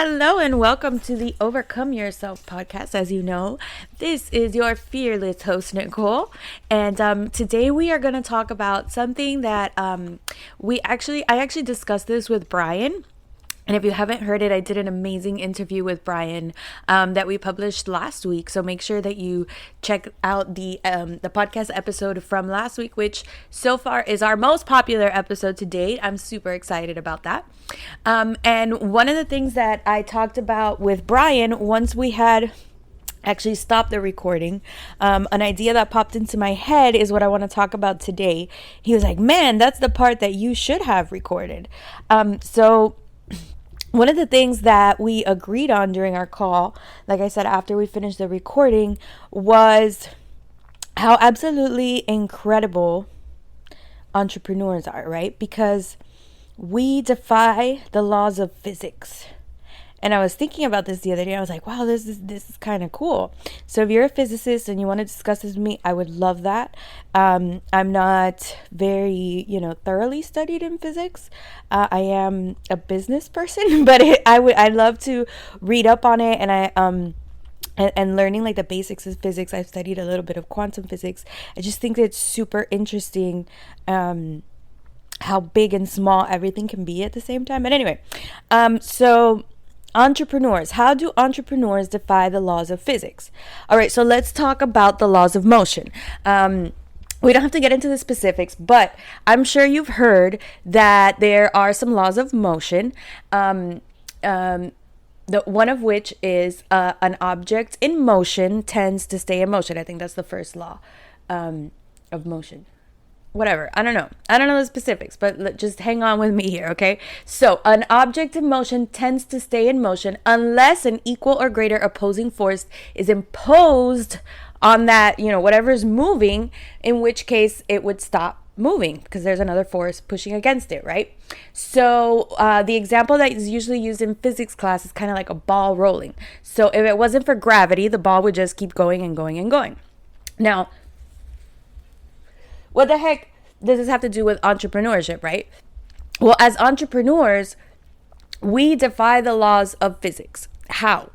Hello and welcome to the Overcome Yourself podcast. As you know, this is your fearless host, Nicole. And today we are going to talk about something that I actually discussed this with Brian. And if you haven't heard it, I did an amazing interview with Brian that we published last week. So make sure that you check out the podcast episode from last week, which so far is our most popular episode to date. I'm super excited about that. And one of the things that I talked about with Brian once we had actually stopped the recording, an idea that popped into my head is what I want to talk about today. He was like, man, that's the part that you should have recorded. So one of the things that we agreed on during our call, like I said, after we finished the recording, was how absolutely incredible entrepreneurs are, right? Because we defy the laws of physics. And I was thinking about this the other day. I was like, wow, this is kind of cool. So if you're a physicist and you want to discuss this with me, I would love that. I'm not very, thoroughly studied in physics. I am a business person, but I'd love to read up on it. And and learning like the basics of physics. I've studied a little bit of quantum physics. I just think it's super interesting how big and small everything can be at the same time. But anyway, so entrepreneurs. How do entrepreneurs defy the laws of physics? All right, so let's talk about the laws of motion. We don't have to get into the specifics, but I'm sure you've heard that there are some laws of motion. The one of which is an object in motion tends to stay in motion. I think that's the first law of motion. Whatever. I don't know the specifics, but just hang on with me here, okay? So an object in motion tends to stay in motion unless an equal or greater opposing force is imposed on that, whatever is moving, in which case it would stop moving because there's another force pushing against it, right? So the example that is usually used in physics class is kind of like a ball rolling. So if it wasn't for gravity, the ball would just keep going and going and going. Now, what the heck does this have to do with entrepreneurship, right? Well, as entrepreneurs, we defy the laws of physics. How?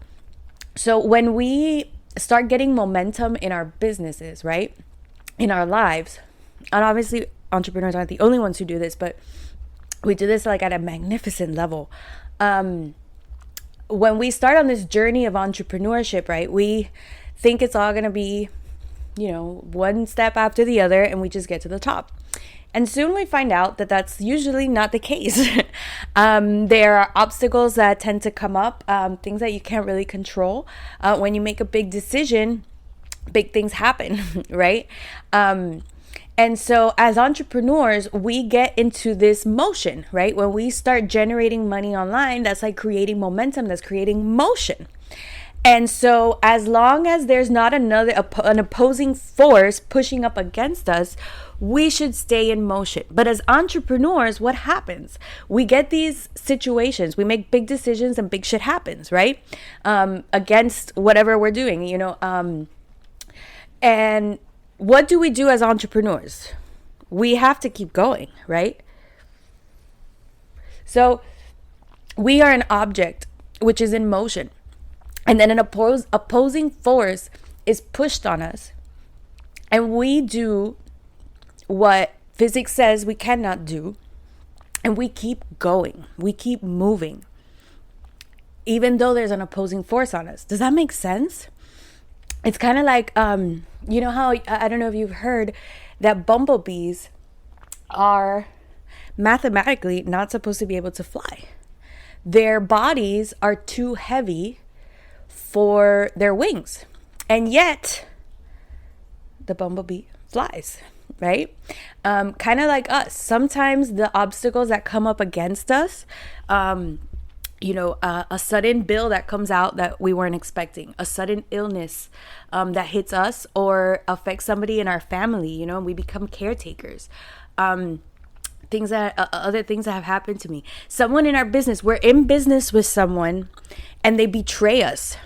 So when we start getting momentum in our businesses, right? In our lives, and obviously entrepreneurs aren't the only ones who do this, but we do this like at a magnificent level. When we start on this journey of entrepreneurship, right? We think it's all going to be one step after the other, and we just get to the top. And soon we find out that that's usually not the case. There are obstacles that tend to come up, things that you can't really control. When you make a big decision, big things happen, right? And so as entrepreneurs, we get into this motion, right? When we start generating money online, that's like creating momentum, that's creating motion. And so as long as there's not an opposing force pushing up against us, we should stay in motion. But as entrepreneurs, what happens? We get these situations. We make big decisions and big shit happens, right? Against whatever we're doing, And what do we do as entrepreneurs? We have to keep going, right? So we are an object which is in motion. And then an opposing force is pushed on us. And we do what physics says we cannot do. And we keep going. We keep moving. Even though there's an opposing force on us. Does that make sense? It's kind of like, you know how, I don't know if you've heard that bumblebees are mathematically not supposed to be able to fly. Their bodies are too heavy for their wings, and yet the bumblebee flies, right? Kind of like us. Sometimes the obstacles that come up against us, a sudden bill that comes out that we weren't expecting, a sudden illness that hits us or affects somebody in our family, and we become caretakers. Other things that have happened to me. Someone in our business, we're in business with someone and they betray us.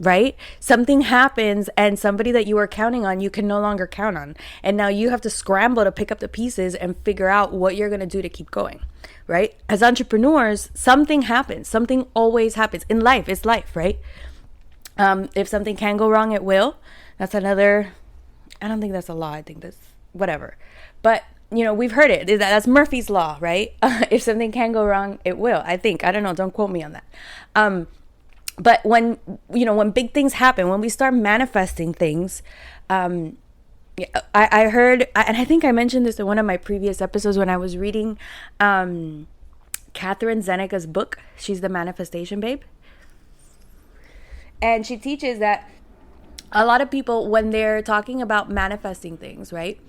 right? Something happens and somebody that you were counting on, you can no longer count on. And now you have to scramble to pick up the pieces and figure out what you're going to do to keep going, right? As entrepreneurs, something happens. Something always happens in life. It's life, right? If something can go wrong, it will. That's another, I don't think that's a law. I think that's whatever. But, you know, we've heard it. That's Murphy's Law, right? If something can go wrong, it will. I think. I don't know. Don't quote me on that. But when big things happen, when we start manifesting things, I heard, and I think I mentioned this in one of my previous episodes when I was reading Catherine Zeneca's book. She's the Manifestation Babe. And she teaches that a lot of people, when they're talking about manifesting things, right,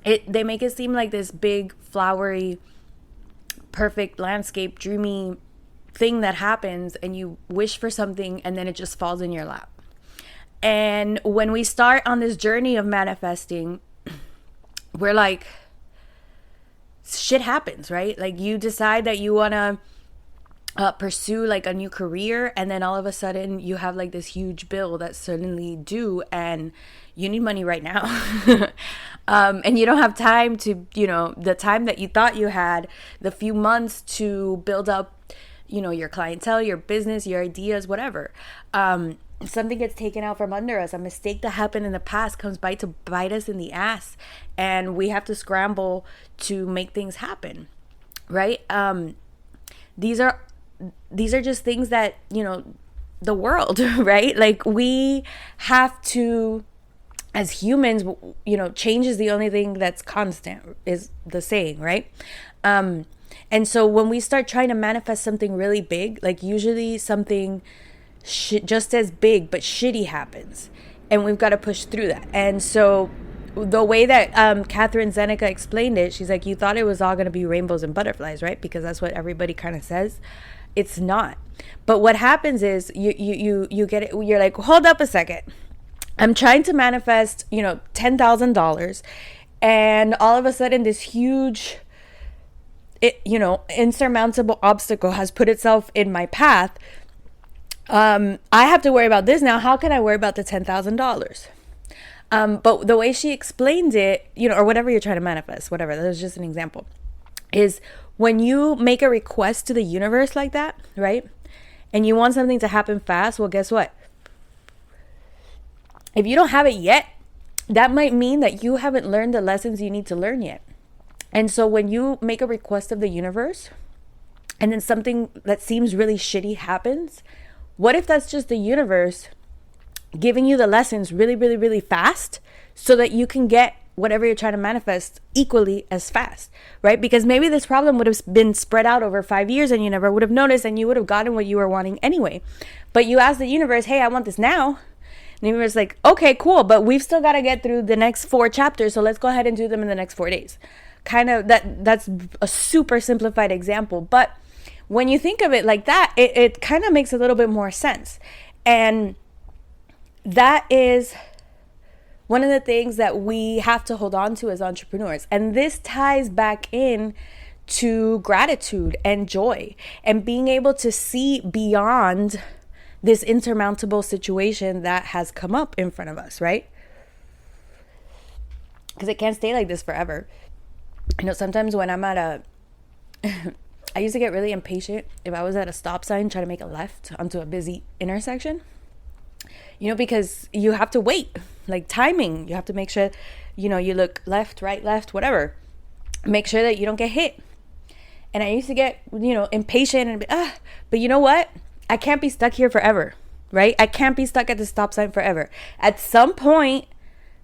they make it seem like this big, flowery, perfect landscape, dreamy thing that happens, and you wish for something and then it just falls in your lap. And when we start on this journey of manifesting, we're like, shit happens, right? Like you decide that you want to pursue like a new career, and then all of a sudden you have like this huge bill that's suddenly due and you need money right now. And you don't have time to, the time that you thought you had, the few months to build up, your clientele, your business, your ideas, whatever. Something gets taken out from under us. A mistake that happened in the past comes by to bite us in the ass, and we have to scramble to make things happen, right? These are just things that, the world, right? Like we have to, as humans, change is the only thing that's constant, is the saying, right? And so when we start trying to manifest something really big, like usually something just as big but shitty happens, and we've got to push through that. And so the way that Catherine Zeneca explained it, she's like, you thought it was all going to be rainbows and butterflies, right? Because that's what everybody kind of says. It's not. But what happens is you get it. You're like, hold up a second. I'm trying to manifest, $10,000, and all of a sudden this huge, insurmountable obstacle has put itself in my path. I have to worry about this now. How can I worry about the $10,000? But the way she explained it, or whatever you're trying to manifest, whatever, that was just an example, is when you make a request to the universe like that, right? And you want something to happen fast, well, guess what? If you don't have it yet, that might mean that you haven't learned the lessons you need to learn yet. And so when you make a request of the universe and then something that seems really shitty happens, what if that's just the universe giving you the lessons really, really, really fast so that you can get whatever you're trying to manifest equally as fast, right? Because maybe this problem would have been spread out over 5 years and you never would have noticed, and you would have gotten what you were wanting anyway. But you asked the universe, hey, I want this now. And the universe is like, okay, cool, but we've still got to get through the next 4 chapters, so let's go ahead and do them in the next 4 days. Kind of that's a super simplified example, but when you think of it like that, it kind of makes a little bit more sense. And that is one of the things that we have to hold on to as entrepreneurs. And this ties back in to gratitude and joy and being able to see beyond this insurmountable situation that has come up in front of us, right? Because it can't stay like this forever. Sometimes when I'm at I used to get really impatient if I was at a stop sign trying to make a left onto a busy intersection. Because you have to wait, like timing. You have to make sure, you look left, right, left, whatever. Make sure that you don't get hit. And I used to get, impatient and but you know what? I can't be stuck here forever, right? I can't be stuck at the stop sign forever. At some point,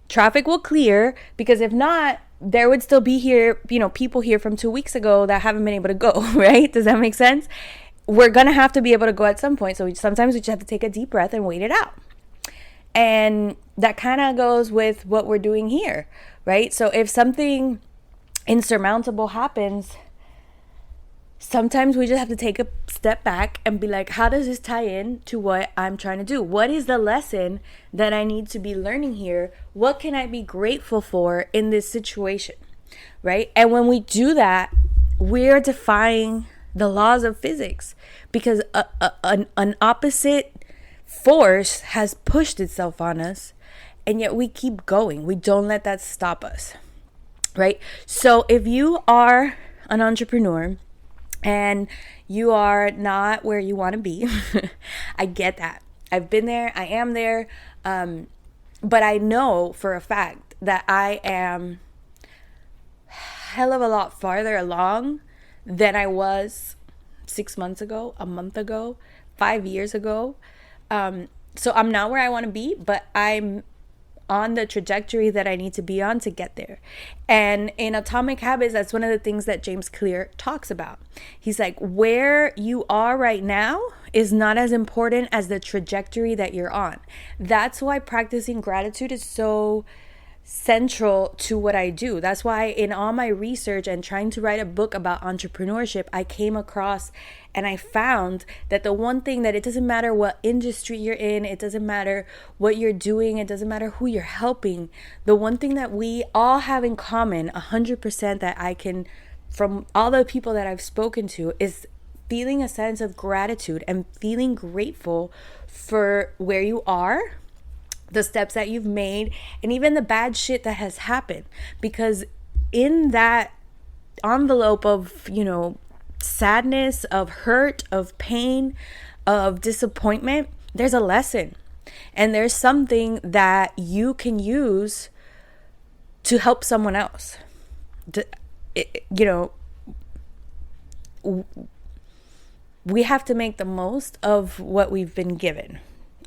traffic will clear, because if not, there would still be here, people here from 2 weeks ago that haven't been able to go, right? Does that make sense? We're going to have to be able to go at some point. So sometimes we just have to take a deep breath and wait it out. And that kind of goes with what we're doing here, right? So if something insurmountable happens, sometimes we just have to take a step back and be like, how does this tie in to what I'm trying to do? What is the lesson that I need to be learning here? What can I be grateful for in this situation, right? And when we do that, we're defying the laws of physics, because an opposite force has pushed itself on us, and yet we keep going. We don't let that stop us, right? So if you are an entrepreneur and you are not where you want to be, I get that. I've been there. I am there. But I know for a fact that I am hell of a lot farther along than I was 6 months ago, a month ago, 5 years ago. So I'm not where I want to be, but I'm on the trajectory that I need to be on to get there. And in Atomic Habits, that's one of the things that James Clear talks about. He's like, where you are right now is not as important as the trajectory that you're on. That's why practicing gratitude is so central to what I do. That's why in all my research and trying to write a book about entrepreneurship, I came across and I found that the one thing that it doesn't matter what industry you're in, it doesn't matter what you're doing, it doesn't matter who you're helping. The one thing that we all have in common, 100% that I can, from all the people that I've spoken to, is feeling a sense of gratitude and feeling grateful for where you are, the steps that you've made, and even the bad shit that has happened. Because in that envelope of, sadness, of hurt, of pain, of disappointment, there's a lesson. And there's something that you can use to help someone else. We have to make the most of what we've been given.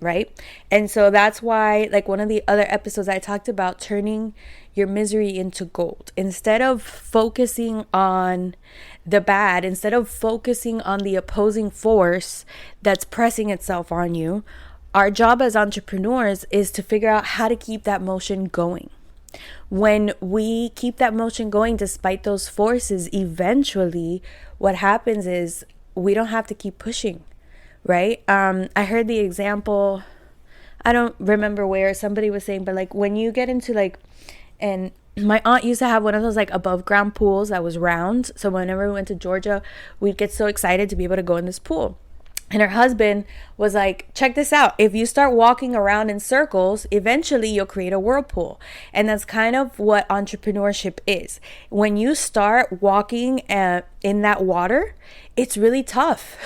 Right? And so that's why, like one of the other episodes I talked about, turning your misery into gold. Instead of focusing on the bad, instead of focusing on the opposing force that's pressing itself on you, our job as entrepreneurs is to figure out how to keep that motion going. When we keep that motion going despite those forces, eventually what happens is we don't have to keep pushing. Right? I heard the example, I don't remember where somebody was saying, but like when you get into and my aunt used to have one of those like above ground pools that was round. So whenever we went to Georgia, we'd get so excited to be able to go in this pool. And her husband was like, check this out. If you start walking around in circles, eventually you'll create a whirlpool. And that's kind of what entrepreneurship is. When you start walking in that water, it's really tough,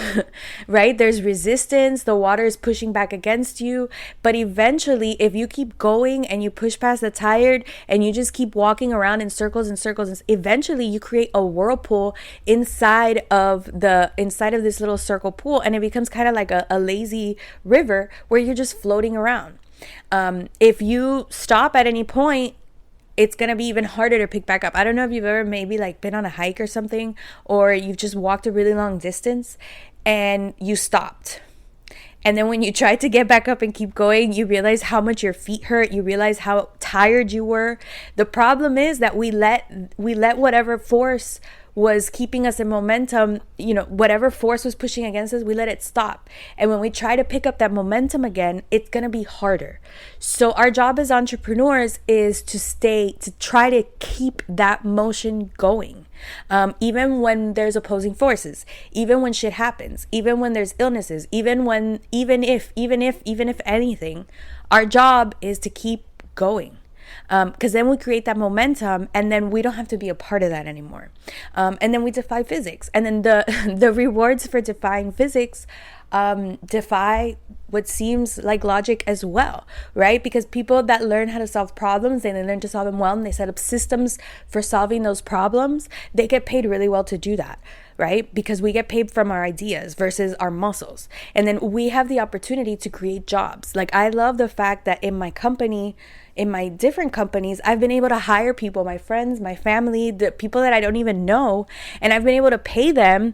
right? There's resistance. The water is pushing back against you. But eventually, if you keep going and you push past the tired and you just keep walking around in circles and circles, eventually you create a whirlpool inside of this little circle pool. And it becomes kind of like a lazy river where you're just floating around. If you stop at any point, it's going to be even harder to pick back up. I don't know if you've ever maybe like been on a hike or something, or you've just walked a really long distance and you stopped. And then when you try to get back up and keep going, you realize how much your feet hurt. You realize how tired you were. The problem is that we let whatever force was keeping us in momentum, whatever force was pushing against us, we let it stop. And when we try to pick up that momentum again, it's going to be harder. So our job as entrepreneurs is to try to keep that motion going. Even when there's opposing forces, even when shit happens, even when there's illnesses, even if anything, our job is to keep going. Because then we create that momentum, and then we don't have to be a part of that anymore. And then we defy physics. And then the rewards for defying physics defy what seems like logic as well, right? Because people that learn how to solve problems, and they learn to solve them well, and they set up systems for solving those problems, they get paid really well to do that, right? Because we get paid from our ideas versus our muscles. And then we have the opportunity to create jobs. Like, I love the fact that in my company, in my different companies, I've been able to hire people, my friends, my family, the people that I don't even know, and I've been able to pay them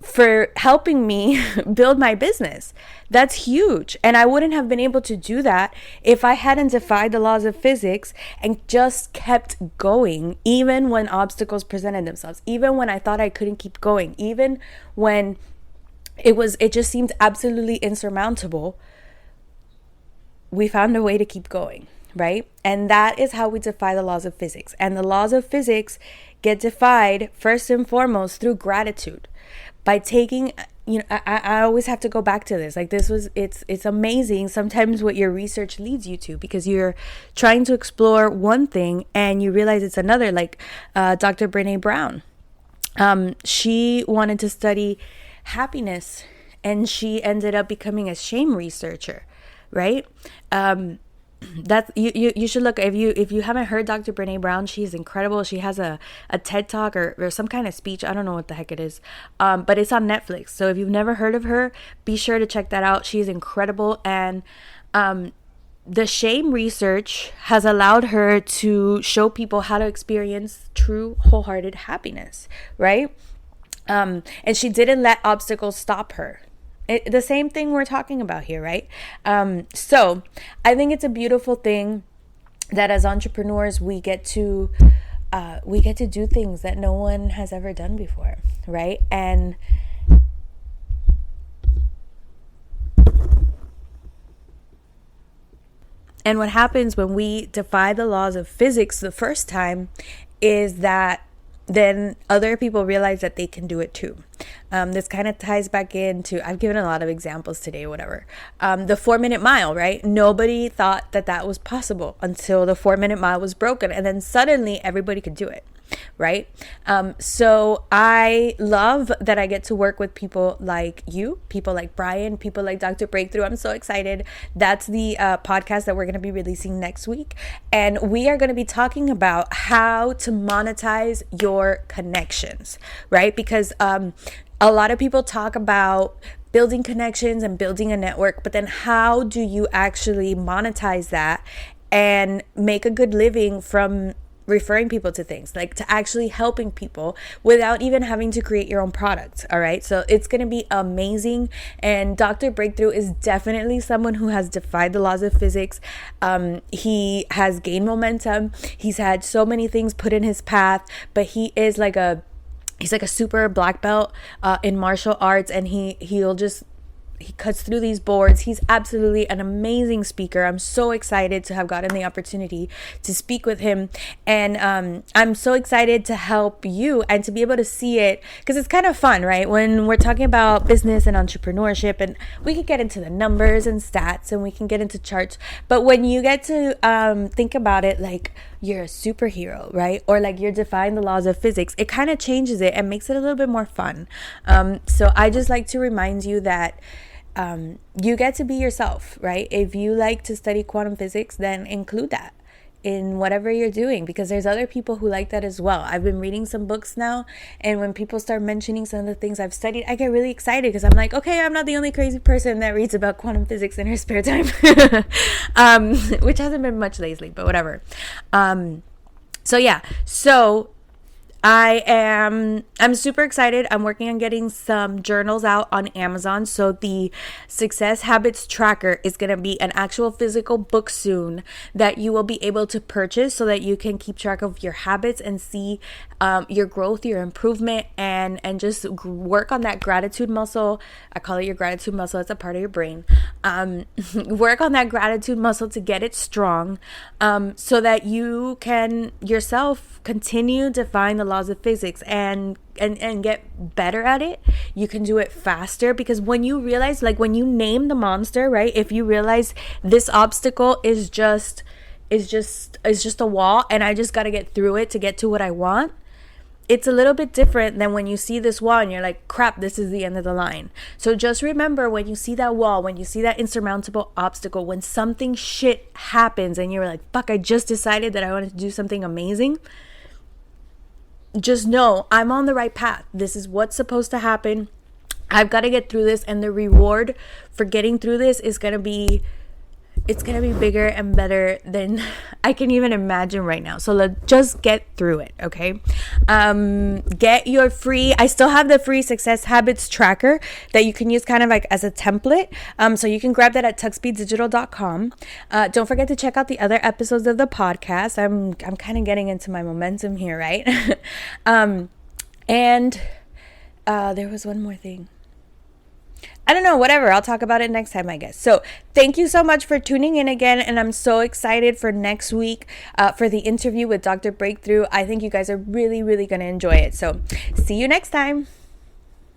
for helping me build my business. That's huge. And I wouldn't have been able to do that if I hadn't defied the laws of physics and just kept going, even when obstacles presented themselves, even when I thought I couldn't keep going, even when it just seemed absolutely insurmountable. We found a way to keep going, right? And that is how we defy the laws of physics. And the laws of physics get defied first and foremost through gratitude. By taking I always have to go back to this. Like, it's amazing sometimes what your research leads you to, because you're trying to explore one thing and you realize it's another. Like Dr. Brene Brown, she wanted to study happiness and she ended up becoming a shame researcher, right? That's you should look, if you haven't heard Dr. Brene Brown. She's incredible. She has a TED talk or some kind of speech. I don't know what the heck it is, but it's on Netflix. So if you've never heard of her, be sure to check that out. She's incredible. And the shame research has allowed her to show people how to experience true wholehearted happiness, right? And she didn't let obstacles stop her. The same thing we're talking about here, right? So I think it's a beautiful thing that as entrepreneurs we get to do things that no one has ever done before, right? And what happens when we defy the laws of physics the first time is that then other people realize that they can do it too. This kind of ties back into, I've given a lot of examples today, whatever. The 4-minute mile, right? Nobody thought that was possible until the 4-minute mile was broken. And then suddenly everybody could do it, right? So I love that I get to work with people like you, people like Brian, people like Dr. Breakthrough. I'm so excited. That's the podcast that we're going to be releasing next week. And we are going to be talking about how to monetize your connections, right? Because a lot of people talk about building connections and building a network, but then how do you actually monetize that and make a good living from referring people to things, like to actually helping people without even having to create your own product? All right, so it's going to be amazing. And Dr. Breakthrough is definitely someone who has defied the laws of physics. He has gained momentum. He's had so many things put in his path, but he's like a super black belt in martial arts, and he cuts through these boards. He's absolutely an amazing speaker. I'm so excited to have gotten the opportunity to speak with him. And I'm so excited to help you and to be able to see it, because it's kind of fun, right? When we're talking about business and entrepreneurship, and we can get into the numbers and stats and we can get into charts. But when you get to think about it like you're a superhero, right? Or like you're defying the laws of physics, it kind of changes it and makes it a little bit more fun. So I just like to remind you that you get to be yourself, right? If you like to study quantum physics, then include that in whatever you're doing, because there's other people who like that as well. I've been reading some books now, and when people start mentioning some of the things I've studied, I get really excited, because I'm like, okay, I'm not the only crazy person that reads about quantum physics in her spare time. Which hasn't been much lately, but whatever. So I'm super excited. I'm working on getting some journals out on Amazon. So the Success Habits Tracker is going to be an actual physical book soon that you will be able to purchase, so that you can keep track of your habits and see your growth, your improvement, and just work on that gratitude muscle. I call it your gratitude muscle. It's a part of your brain. Work on that gratitude muscle to get it strong, so that you can yourself continue defying the laws of physics and get better at it. You can do it faster, because when you realize, like when you name the monster, right? If you realize this obstacle is just a wall and I just got to get through it to get to what I want, it's a little bit different than when you see this wall and you're like, crap, this is the end of the line. So just remember, when you see that wall, when you see that insurmountable obstacle, when something shit happens and you're like, fuck, I just decided that I wanted to do something amazing, just know I'm on the right path. This is what's supposed to happen. I've got to get through this, and the reward for getting through this is going to be bigger and better than I can even imagine right now. So let's just get through it, okay? Get your free, I still have the free Success Habits Tracker that you can use kind of like as a template. So you can grab that at tuxpeeddigital.com. Don't forget to check out the other episodes of the podcast. I'm kind of getting into my momentum here, right? And there was one more thing. I don't know, whatever. I'll talk about it next time, I guess. So thank you so much for tuning in again. And I'm so excited for next week for the interview with Dr. Breakthrough. I think you guys are really, really going to enjoy it. So see you next time.